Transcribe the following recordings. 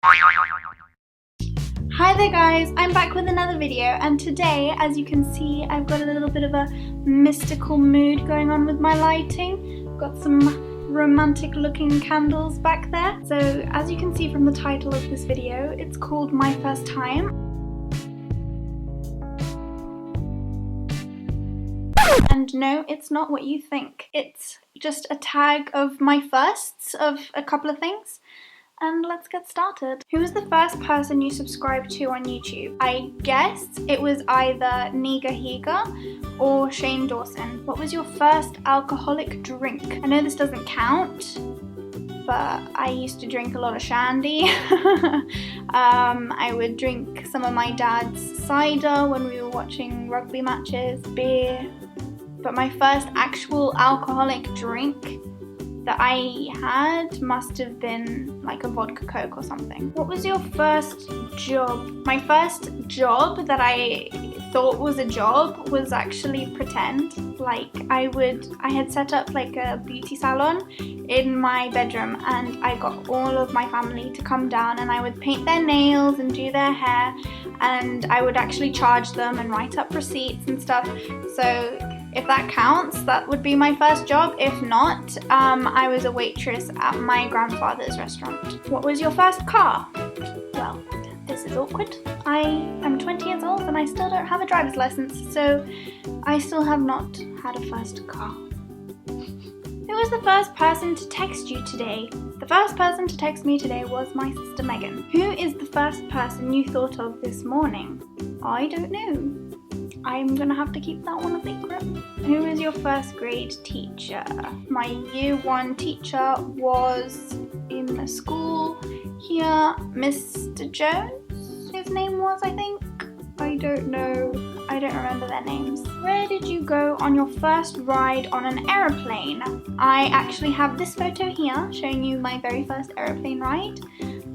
Hi there guys, I'm back with another video, and today, as you can see, I've got a little bit of a mystical mood going on with my lighting. I've got some romantic looking candles back there. So as you can see from the title of this video, it's called My First Time. And no, it's not what you think. It's just a tag of my firsts of a couple of things. And let's get started. Who was the first person you subscribed to on YouTube? I guess it was either Niga Higa or Shane Dawson. What was your first alcoholic drink? I know this doesn't count, but I used to drink a lot of shandy. I would drink some of my dad's cider when we were watching rugby matches, beer. But my first actual alcoholic drink that I had must have been like a vodka Coke or something. What was your first job? My first job that I thought was a job was actually pretend. Like I had set up like a beauty salon in my bedroom, and I got all of my family to come down, and I would paint their nails and do their hair, and I would actually charge them and write up receipts and stuff. So if that counts, that would be my first job. If not, I was a waitress at my grandfather's restaurant. What was your first car? Well, this is awkward. I am 20 years old and I still don't have a driver's license, so I still have not had a first car. Who was the first person to text you today? The first person to text me today was my sister Megan. Who is the first person you thought of this morning? I don't know. I'm gonna have to keep that one a secret. Who is your first grade teacher? My year 1 teacher was in the school here, Mr. Jones, his name was, I think. I don't know. I don't remember their names. Where did you go on your first ride on an aeroplane? I actually have this photo here showing you my very first aeroplane ride.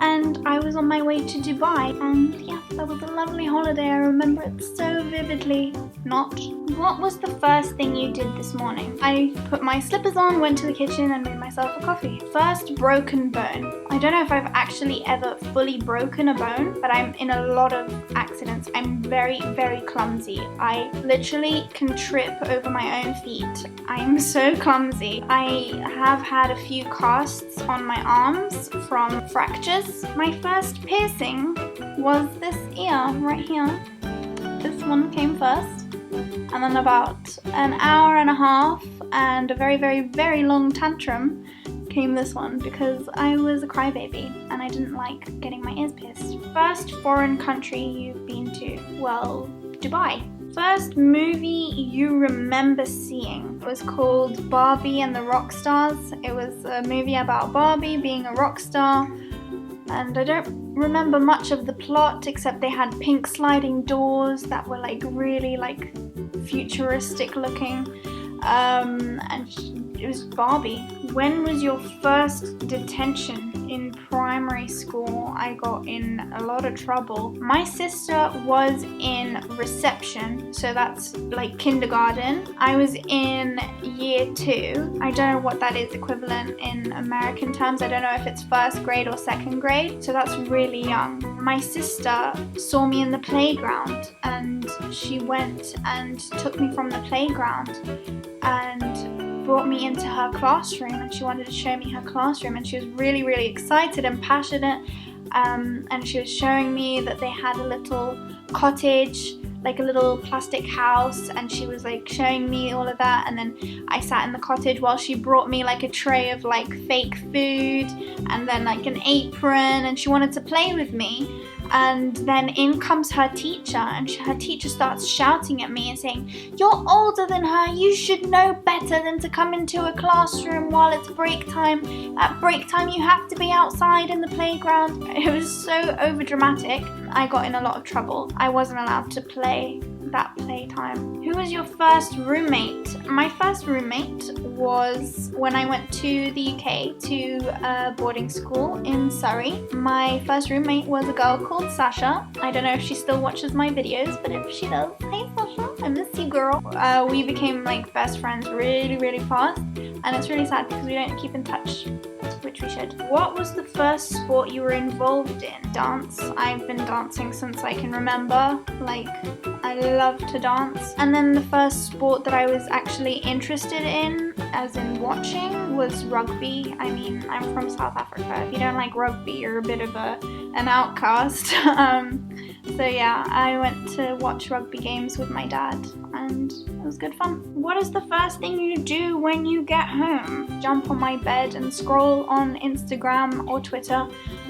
And I was on my way to Dubai, and yeah, that was a lovely holiday. I remember it so vividly. Not. What was the first thing you did this morning? I put my slippers on, went to the kitchen and made myself a coffee. First broken bone. I don't know if I've actually ever fully broken a bone, but I'm in a lot of accidents. I'm very, very clumsy. I literally can trip over my own feet. I'm so clumsy. I have had a few casts on my arms from fractures. My first piercing was this ear right here. This one came first, and then about an hour and a half and a very, very, very long tantrum came this one, because I was a crybaby and I didn't like getting my ears pierced. First foreign country you've been to? Well, Dubai. First movie you remember seeing? It was called Barbie and the Rock Stars. It was a movie about Barbie being a rock star. And I don't remember much of the plot, except they had pink sliding doors that were like really like futuristic looking, and it was Barbie. When was your first detention? In primary school, I got in a lot of trouble. My sister was in reception, so that's like kindergarten. I was in year 2. I don't know what that is equivalent in American terms. I don't know if it's first grade or second grade, so that's really young. My sister saw me in the playground, and she went and took me from the playground and brought me into her classroom, and she wanted to show me her classroom, and she was really, really excited and passionate, and she was showing me that they had a little cottage, like a little plastic house, and she was like showing me all of that. And then I sat in the cottage while she brought me like a tray of like fake food and then like an apron, and she wanted to play with me. And then in comes her teacher, and her teacher starts shouting at me and saying, "You're older than her, you should know better than to come into a classroom while it's break time. At break time you have to be outside in the playground." It was so over dramatic. I got in a lot of trouble. I wasn't allowed to play that playtime. Who was your first roommate? My first roommate was when I went to the UK to a boarding school in Surrey. My first roommate was a girl called Sasha. I don't know if she still watches my videos, but if she does, hey Sasha, I miss you, girl. We became like best friends really, really fast, and it's really sad because we don't keep in touch, which which we should. What was the first sport you were involved in? Dance. I've been dancing since I can remember. Like, I love to dance. And then the first sport that I was actually interested in, as in watching, was rugby. I mean, I'm from South Africa. If you don't like rugby, you're a bit of an outcast. So yeah, I went to watch rugby games with my dad, and it was good fun. What is the first thing you do when you get home? Jump on my bed and scroll on Instagram or Twitter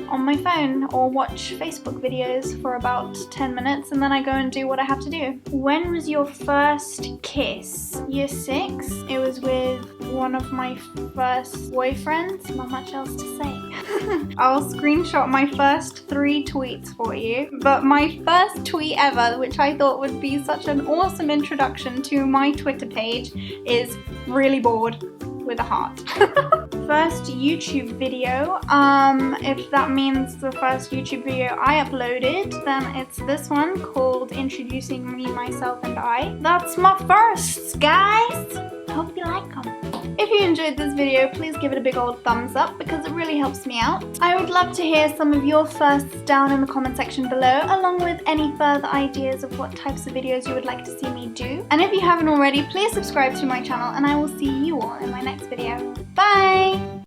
on my phone, or watch Facebook videos for about 10 minutes, and then I go and do what I have to do. When was your first kiss? Year 6. It was with one of my first boyfriends. Not much else to say. I'll screenshot my first 3 tweets for you, but my first tweet ever, which I thought would be such an awesome introduction to my Twitter page, is really bored with a heart. First YouTube video, if that means the first YouTube video I uploaded, then it's this one called Introducing Me, Myself and I. That's my firsts, guys! Hope you like them. If you enjoyed this video, please give it a big old thumbs up because it really helps me out. I would love to hear some of your firsts down in the comment section below, along with any further ideas of what types of videos you would like to see me do. And if you haven't already, please subscribe to my channel, and I will see you all in my next video. Bye!